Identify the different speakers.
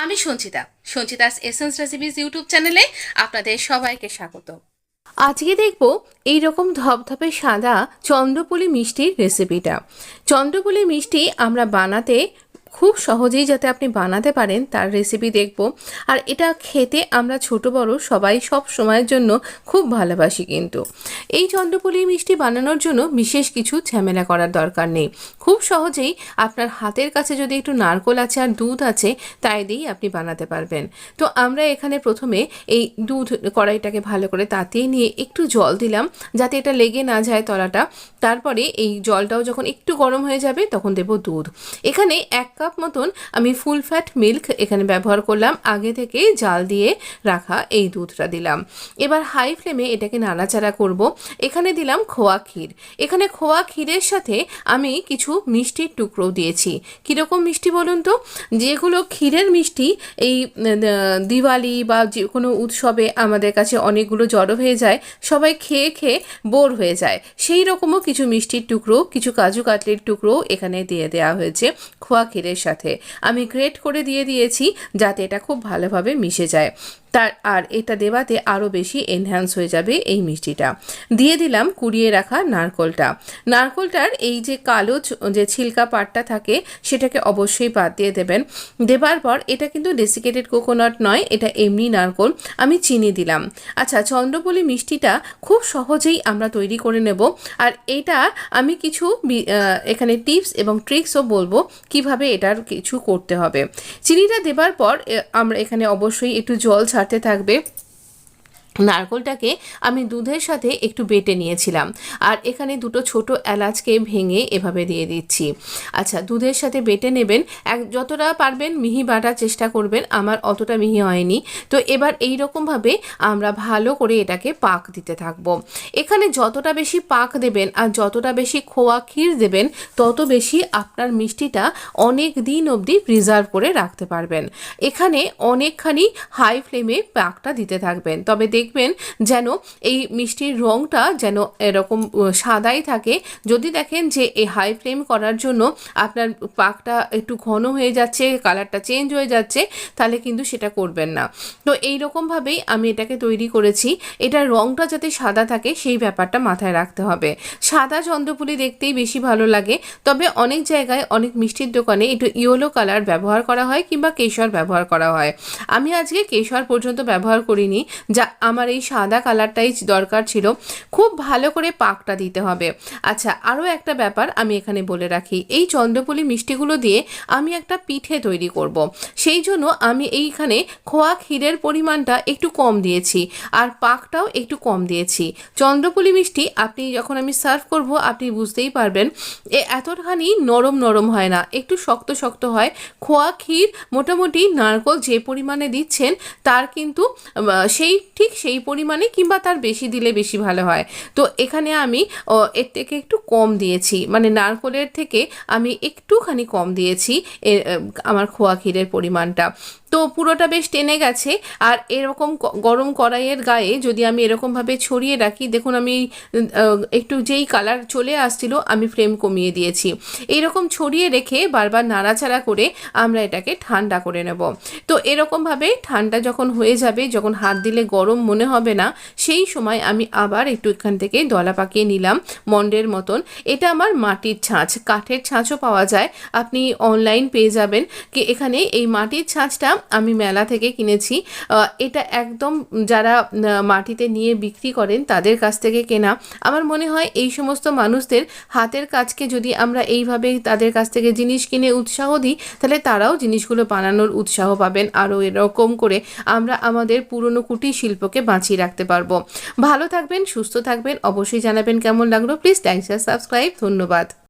Speaker 1: আমি Sanchita's essence recipes YouTube চ্যানেলে আপনাদের সবাইকে স্বাগত। আজকে দেখব এই রকম ধপধপে সাদা চন্দ্রপুলি মিষ্টির রেসিপিটা। চন্দ্রপুলি মিষ্টি আমরা বানাতে খুব সহজেই যাতে আপনি বানাতে পারেন তার রেসিপি দেখব। আর এটা খেতে আমরা ছোট বড় সবাই সব সময়ের জন্য খুব ভালোবাসি। কিন্তু এই চন্দ্রপুলি মিষ্টি বানানোর জন্য বিশেষ কিছু ঝামেলা করার দরকার নেই। খুব সহজেই আপনার হাতের কাছে যদি একটু নারকেল আছে আর দুধ আছে তাই দিয়েই আপনি বানাতে পারবেন। তো আমরা এখানে প্রথমে এই দুধ কড়াইটাকে ভালো করে তাতিয়ে নিয়ে একটু জল দিলাম যাতে এটা লেগে না যায় তলাটা। তারপরে এই জলটাও যখন একটু গরম হয়ে যাবে তখন দেব দুধ। এখানে 1 কাপ মতন আমি ফুল ফ্যাট মিল্ক এখানে ব্যবহার করলাম, আগে থেকে জাল দিয়ে রাখা এই দুধটা দিলাম। এবার হাই ফ্লেমে এটাকে নাড়াচাড়া করব। এখানে দিলাম খোয়া ক্ষীর। এখানে খোয়া ক্ষীরের সাথে আমি কিছু মিষ্টির টুকরো দিয়েছি। কীরকম মিষ্টি বলুন তো? যেগুলো ক্ষীরের মিষ্টি এই দিওয়ালি বা যে কোনো উৎসবে আমাদের কাছে অনেকগুলো জড়ো হয়ে যায়, সবাই খেয়ে খেয়ে বোর হয়ে যায়, সেই রকমও কিছু মিষ্টির টুকরো, কিছু কাজু কাটলির টুকরো এখানে দিয়ে দেওয়া হয়েছে খোয়া ক্ষীরের সাথে। আমি গ্রেট করে দিয়ে দিয়েছি যাতে এটা খুব ভালোভাবে মিশে যায়। আর এটা দেওয়াতে আরও বেশি এনহ্যান্স হয়ে যাবে এই মিষ্টিটা। দিয়ে দিলাম কুড়িয়ে রাখা নারকোলটার এই যে কালো যে ছিলকা পাটটা থাকে সেটাকে অবশ্যই বাদ দিয়ে দেবেন। দেবার পর এটা কিন্তু ডেসিকেটেড কোকোনাট নয়, এটা এমনি নারকোল। আমি চিনি দিলাম। আচ্ছা, চন্দ্রপুলি মিষ্টিটা খুব সহজেই আমরা তৈরি করে নেব। আর এটা আমি কিছু এখানে টিপস এবং ট্রিক্সও বলবো কিভাবে এটার কিছু করতে হবে। চিনিটা দেবার পর আমরা এখানে অবশ্যই একটু জল ছাড়তে থাকবে। নারকেলটাকে আমি দুধের সাথে একটু বেটে নিয়েছিলাম, আর এখানে দুটো ছোট এলাচকে ভেঙে এভাবে দিয়ে দিচ্ছি। আচ্ছা, দুধের সাথে বেটে নেবেন, যতটা পারবেন মিহি বাটার চেষ্টা করবেন। আমার অতটা মিহি হয়নি। তো এবার এই রকমভাবে আমরা ভালো করে এটাকে পাক দিতে থাকবো। এখানে যতটা বেশি পাক দেবেন আর যতটা বেশি খোয়া ক্ষীর দেবেন তত বেশি আপনার মিষ্টিটা অনেক দিন অবধি প্রিজার্ভ করে রাখতে পারবেন। এখানে অনেকখানি হাই ফ্লেমে পাকটা দিতে থাকবেন, তবে দেখবেন যেন এই মিষ্টির রঙটা যেন এরকম সাদাই থাকে। যদি দেখেন যে এই হাই ফ্লেম করার জন্য আপনার পাকটা একটু ঘন হয়ে যাচ্ছে, কালারটা চেঞ্জ হয়ে যাচ্ছে, তাহলে কিন্তু সেটা করবেন না। তো এই রকমভাবেই আমি এটাকে তৈরি করেছি। এটার রঙটা যাতে সাদা থাকে সেই ব্যাপারটা মাথায় রাখতে হবে। সাদা চন্দ্রপুলি দেখতেই বেশি ভালো লাগে, তবে অনেক জায়গায় অনেক মিষ্টির দোকানে একটু ইয়েলো কালার ব্যবহার করা হয় কিংবা কেশর ব্যবহার করা হয়। আমি আজকে কেশর পর্যন্ত ব্যবহার করিনি, যা আমার এই সাদা কালারটাই দরকার ছিল। খুব ভালো করে পাকটা দিতে হবে। আচ্ছা, আরও একটা ব্যাপার আমি এখানে বলে রাখি, এই চন্দ্রপুলি মিষ্টিগুলো দিয়ে আমি একটা পিঠে তৈরি করব। সেই জন্য আমি এইখানে খোয়া ক্ষীরের পরিমাণটা একটু কম দিয়েছি আর পাকটাও একটু কম দিয়েছি। চন্দ্রপুলি মিষ্টি আপনি যখন আমি সার্ভ করব আপনি বুঝতেই পারবেন এতখানি নরম নরম হয় না, একটু শক্ত শক্ত হয়। খোয়া ক্ষীর মোটামুটি নারকেল যে পরিমাণে দিচ্ছেন তার কিন্তু সেই পরিমাণে কিংবা তার বেশি দিলে বেশি ভালো হয়। তো এখানে আমি এর থেকে একটু কম দিয়েছি, মানে নারকেলের থেকে আমি একটুখানি কম দিয়েছি আমার খোয়া ক্ষীরের পরিমাণটা। তো পুরোটা বেশ টেনে গেছে। আর এরকম গরম কড়াইয়ের গায়ে যদি আমি এরকমভাবে ছড়িয়ে রাখি, দেখুন আমি একটু যেই কালার চলে আসছিল আমি ফ্লেম কমিয়ে দিয়েছি। এইরকম ছড়িয়ে রেখে বারবার নাড়াচাড়া করে আমরা এটাকে ঠান্ডা করে নেব। তো এরকমভাবে ঠান্ডা যখন হয়ে যাবে, যখন হাত দিলে গরম মনে হবে না, সেই সময় আমি আবার একটু এখান থেকে দলা পাকিয়ে নিলাম মন্ডের মতন। এটা আমার মাটির ছাঁচ, কাঠের ছাঁচও পাওয়া যায়, আপনি অনলাইন পেয়ে যাবেন। কি এখানে এই মাটির ছাঁচটা আমি মেলা থেকে কিনেছি। এটা একদম যারা মাটিতে নিয়ে বিক্রি করেন তাদের কাছ থেকে কেনা। আমার মনে হয় এই সমস্ত মানুষদের হাতের কাজকে যদি আমরা এইভাবে তাদের কাছ থেকে জিনিস কিনে উৎসাহ দিই, তাহলে তারাও জিনিসগুলো বানানোর উৎসাহ পাবেন। আরও এরকম করে আমরা আমাদের পুরনো কুটির শিল্পকে বাঁচিয়ে রাখতে পারবো। ভালো থাকবেন, সুস্থ থাকবেন, অবশ্যই জানাবেন কেমন লাগলো। Please like share subscribe. ধন্যবাদ।